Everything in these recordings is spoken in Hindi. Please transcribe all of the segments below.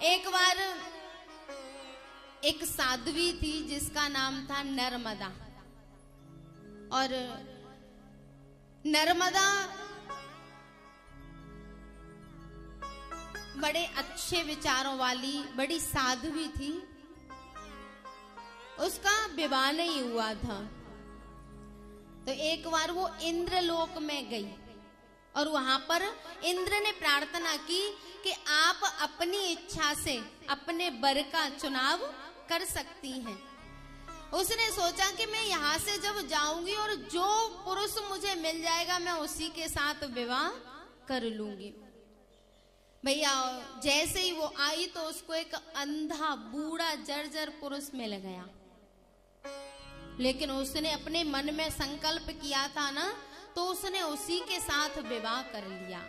एक बार एक साध्वी थी जिसका नाम था नर्मदा। और नर्मदा बड़े अच्छे विचारों वाली बड़ी साध्वी थी। उसका विवाह नहीं हुआ था, तो एक बार वो इंद्रलोक में गई और वहां पर इंद्र ने प्रार्थना की कि आप अपनी इच्छा से अपने वर का चुनाव कर सकती हैं। उसने सोचा कि मैं यहाँ से जब जाऊंगी और जो पुरुष मुझे मिल जाएगा मैं उसी के साथ विवाह कर लूंगी। भैया जैसे ही वो आई तो उसको एक अंधा बूढ़ा जर्जर पुरुष मिल गया, लेकिन उसने अपने मन में संकल्प किया था ना, तो उसने उसी के साथ विवाह कर लिया।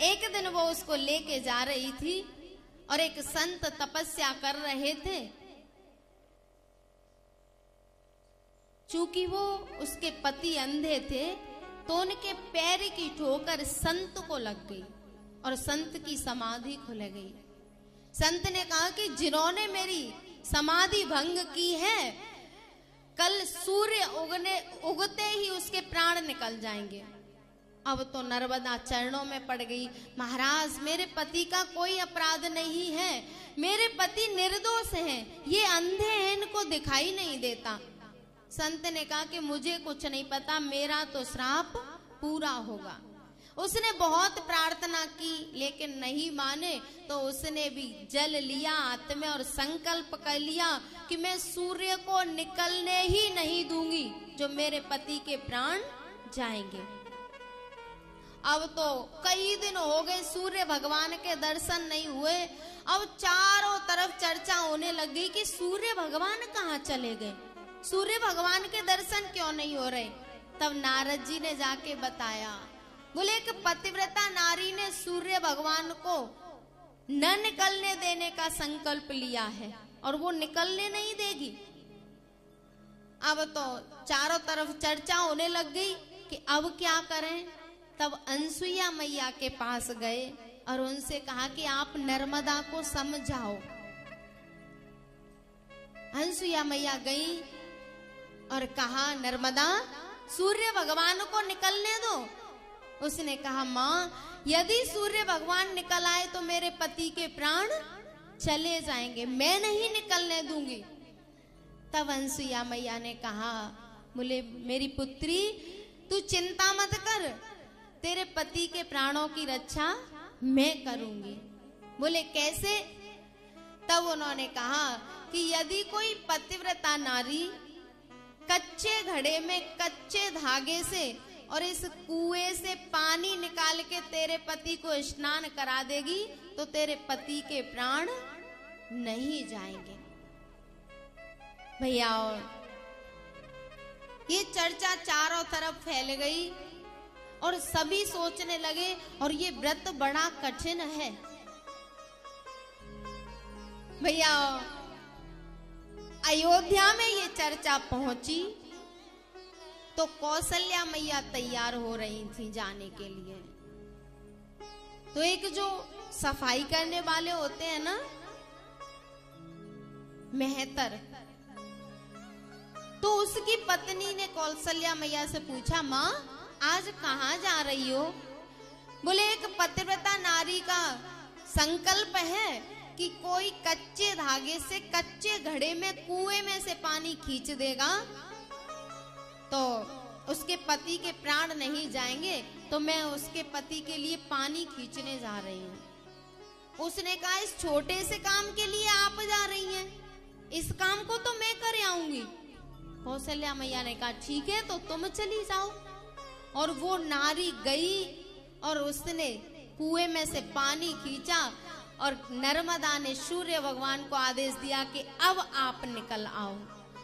एक दिन वो उसको लेके जा रही थी और एक संत तपस्या कर रहे थे। चूंकि वो उसके पति अंधे थे तो उनके पैर की ठोकर संत को लग गई और संत की समाधि खुल गई। संत ने कहा कि जिन्होंने मेरी समाधि भंग की है, कल सूर्य उगते ही उसके प्राण निकल जाएंगे। अब तो नर्मदा चरणों में पड़ गई, महाराज मेरे पति का कोई अपराध नहीं है, मेरे पति निर्दोष हैं, ये अंधे हैं, इनको दिखाई नहीं देता। संत ने कहा कि मुझे कुछ नहीं पता, मेरा तो श्राप पूरा होगा। उसने बहुत प्रार्थना की लेकिन नहीं माने, तो उसने भी जल लिया हाथ में और संकल्प कर लिया कि मैं सूर्य को निकलने ही नहीं दूंगी जो मेरे पति के प्राण जाएंगे। अब तो कई दिन हो गए सूर्य भगवान के दर्शन नहीं हुए। अब चारों तरफ चर्चा होने लगी कि सूर्य भगवान कहाँ चले गए, सूर्य भगवान के दर्शन क्यों नहीं हो रहे। तब नारद जी ने जाके बताया, बोले एक पतिव्रता नारी ने सूर्य भगवान को न निकलने देने का संकल्प लिया है और वो निकलने नहीं देगी। अब तो चारों तरफ चर्चा होने लग गई कि अब क्या करें। तब अनसुईया मैया के पास गए और उनसे कहा कि आप नर्मदा को समझाओ। अनसुईया मैया गई और कहा, नर्मदा सूर्य भगवान को निकलने दो। उसने कहा, माँ यदि सूर्य भगवान निकल आए तो मेरे पति के प्राण चले जाएंगे, मैं नहीं निकलने दूंगी। तब अनसुईया मैया ने कहा, बोले मेरी पुत्री तू चिंता मत कर, तेरे पति के प्राणों की रक्षा मैं करूंगी। बोले कैसे? तब उन्होंने कहा कि यदि कोई पतिव्रता नारी कच्चे घड़े में कच्चे धागे से और इस कुएं से पानी निकाल के तेरे पति को स्नान करा देगी तो तेरे पति के प्राण नहीं जाएंगे। भैया ये चर्चा चारों तरफ फैल गई और सभी सोचने लगे और ये व्रत बड़ा कठिन है। भैया अयोध्या में ये चर्चा पहुंची तो कौशल्या मैया तैयार हो रही थी जाने के लिए। तो एक जो सफाई करने वाले होते हैं ना, मेहतर, तो उसकी पत्नी ने कौशल्या मैया से पूछा, माँ आज कहाँ जा रही हो? बोले एक पतिव्रता नारी का संकल्प है कि कोई कच्चे धागे से कच्चे घड़े में कुएं में से पानी खींच देगा तो उसके पति के प्राण नहीं जाएंगे, तो मैं उसके पति के लिए पानी खींचने जा रही हूँ। उसने कहा, इस छोटे से काम के लिए आप जा रही हैं, इस काम को तो मैं कर आऊंगी। कौशल्या मैया ने कहा, ठीक है तो तुम चली जाओ। और वो नारी गई और उसने कुएं में से पानी खींचा और नर्मदा ने सूर्य भगवान को आदेश दिया कि अब आप निकल आओ।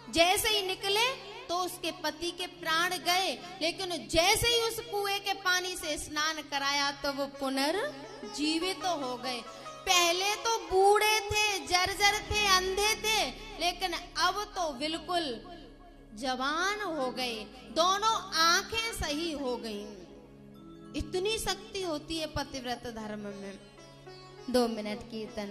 जैसे ही निकले तो उसके पति के प्राण गए, लेकिन जैसे ही उस कुएं के पानी से स्नान कराया तो वो पुनर्जीवित तो हो गए। पहले तो बूढ़े थे, जर्जर थे, अंधे थे, लेकिन अब तो बिल्कुल जवान हो गए, दोनों आंखें सही हो गई। इतनी शक्ति होती है पतिव्रत धर्म में। 2 मिनट कीर्तन।